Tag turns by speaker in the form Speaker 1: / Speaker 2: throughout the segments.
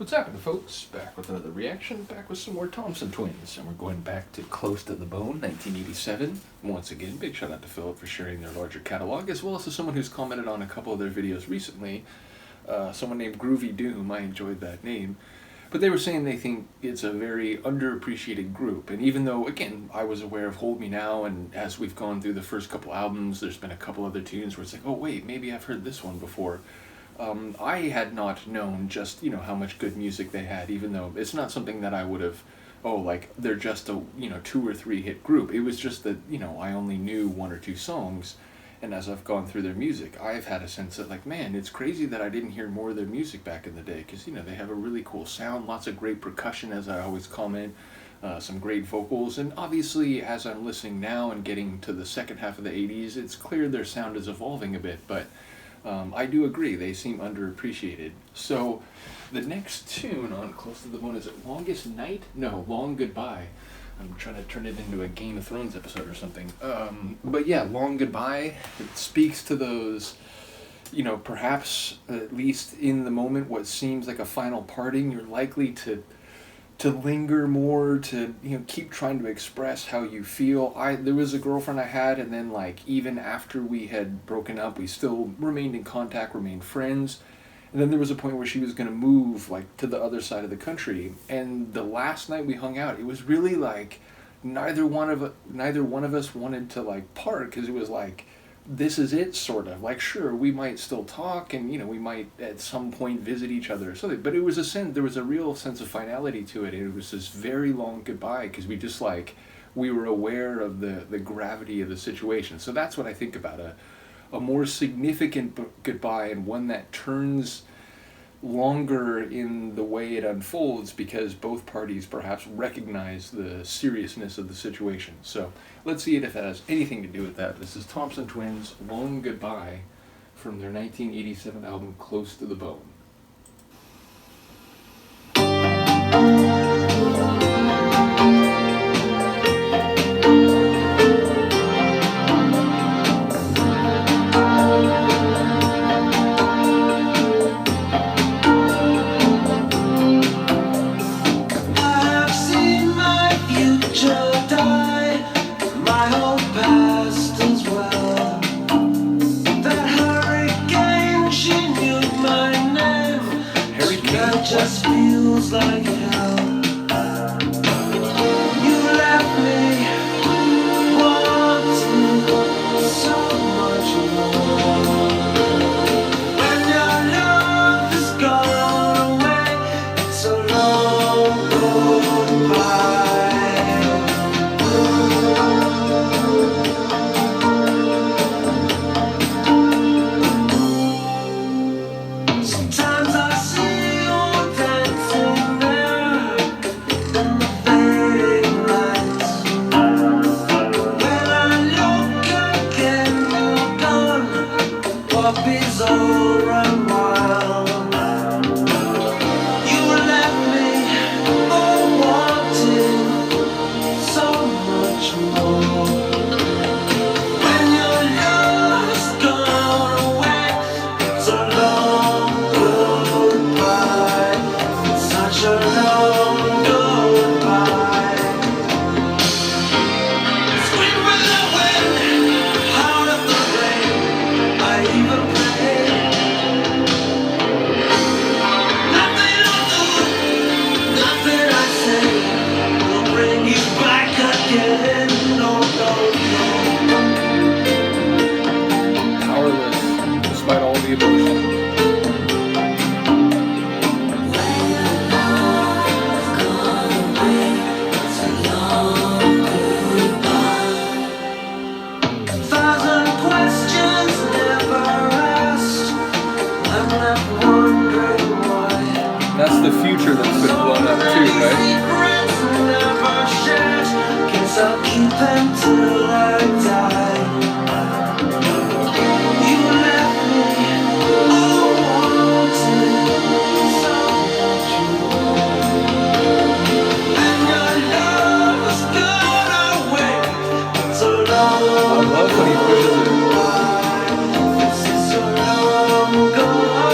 Speaker 1: What's happening, folks? Back with another reaction, back with some more Thompson Twins, and we're going back to Close to the Bone, 1987. Once again, big shout out to Philip for sharing their larger catalog, as well as to someone who's commented on a couple of their videos recently. Someone named Groovy Doom, I enjoyed that name. But they were saying they think it's a very underappreciated group, and even though, again, I was aware of Hold Me Now, and as we've gone through the first couple albums, there's been a couple other tunes where it's like, oh wait, maybe I've heard this one before. I had not known just, how much good music they had, even though it's not something that I would have, they're just a, 2 or 3 hit group. It was just that, I only knew 1 or 2 songs, and as I've gone through their music, I've had a sense that, like, man, it's crazy that I didn't hear more of their music back in the day, because, they have a really cool sound, lots of great percussion, as I always comment, some great vocals, and obviously, as I'm listening now and getting to the second half of the 80s, it's clear their sound is evolving a bit, but I do agree, they seem underappreciated. So, the next tune on Close to the Bone, is it Longest Night? No, Long Goodbye. I'm trying to turn it into a Game of Thrones episode or something. But yeah, Long Goodbye, it speaks to those, perhaps, at least in the moment, what seems like a final parting. You're likely to linger more, to keep trying to express how you feel. There was a girlfriend I had, and then even after we had broken up, we still remained in contact, remained friends. And then there was a point where she was going to move to the other side of the country. And the last night we hung out, it was really neither one of us wanted to part, because it was this is it, sort of. Sure, we might still talk, and we might at some point visit each other or something, but it was there was a real sense of finality to it, and it was this very long goodbye, because we just we were aware of the gravity of the situation. So that's what I think about a more significant goodbye, and one that turns longer in the way it unfolds, because both parties perhaps recognize the seriousness of the situation. So let's see if that has anything to do with that. This is Thompson Twins' Long Goodbye from their 1987 album Close to the Bone.
Speaker 2: Just feels like hell. You left me wanting so much more. When your love is gone away, it's a long goodbye. Sometimes I see puppies all run wild. You left me wanting so much more. When your love is gone away, it's a long goodbye. It's such a long goodbye. Scream with the wind, out of the rain. I even
Speaker 1: Powerless, despite all the emotion. That's the future that's been blown up too, right?
Speaker 2: Guess I'll keep them till I die. You left me wanting so much more. And your love has gone away. It's a long
Speaker 1: I love when he pushes it.
Speaker 2: This is a long goodbye.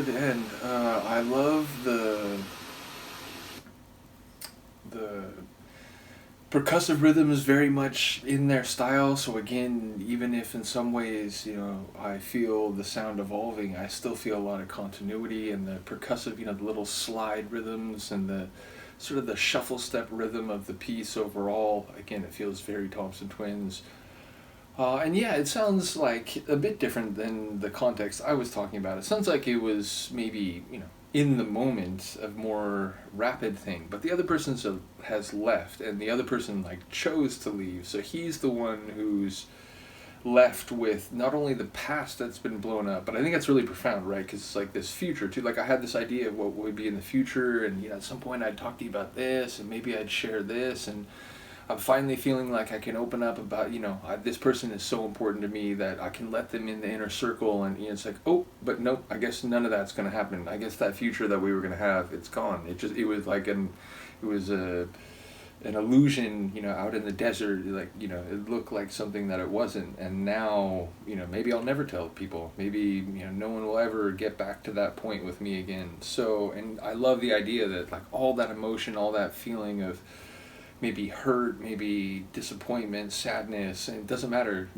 Speaker 1: to end. I love the percussive rhythm is very much in their style. So again, even if in some ways, I feel the sound evolving, I still feel a lot of continuity, and the percussive, the little slide rhythms and the sort of the shuffle step rhythm of the piece overall. Again, it feels very Thompson Twins. And yeah, it sounds like a bit different than the context I was talking about. It sounds like it was maybe, in the moment of more rapid thing, but the other person has left, and the other person chose to leave. So he's the one who's left with not only the past that's been blown up, but I think that's really profound, right? Because it's like this future too. Like I had this idea of what would be in the future, and at some point I'd talk to you about this, and maybe I'd share this, and I'm finally feeling like I can open up about, this person is so important to me that I can let them in the inner circle, and it's like, oh, but nope, I guess none of that's going to happen. I guess that future that we were going to have, it's gone. It was like an illusion, out in the desert, it looked like something that it wasn't. And now, maybe I'll never tell people. Maybe, no one will ever get back to that point with me again. So, and I love the idea that all that emotion, all that feeling of maybe hurt, maybe disappointment, sadness, and it doesn't matter.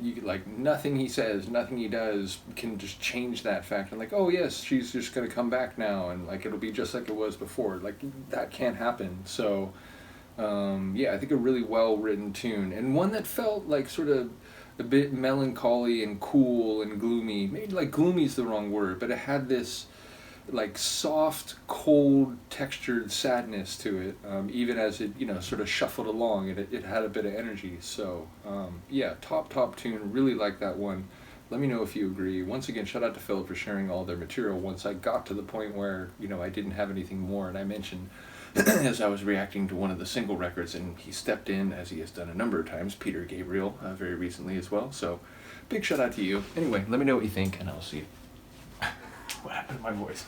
Speaker 1: Nothing he says, nothing he does can just change that fact. And oh yes, she's just gonna come back now, and it'll be just like it was before. That can't happen. So I think a really well written tune, and one that felt sort of a bit melancholy and cool and gloomy. Maybe gloomy is the wrong word, but it had this soft, cold, textured sadness to it, even as it, sort of shuffled along. It had a bit of energy. So, top tune. Really like that one. Let me know if you agree. Once again, shout out to Philip for sharing all their material once I got to the point where, I didn't have anything more. And I mentioned, as I was reacting to one of the single records, and he stepped in, as he has done a number of times, Peter Gabriel, very recently as well. So, big shout out to you. Anyway, let me know what you think, and I'll see you. What happened to my voice?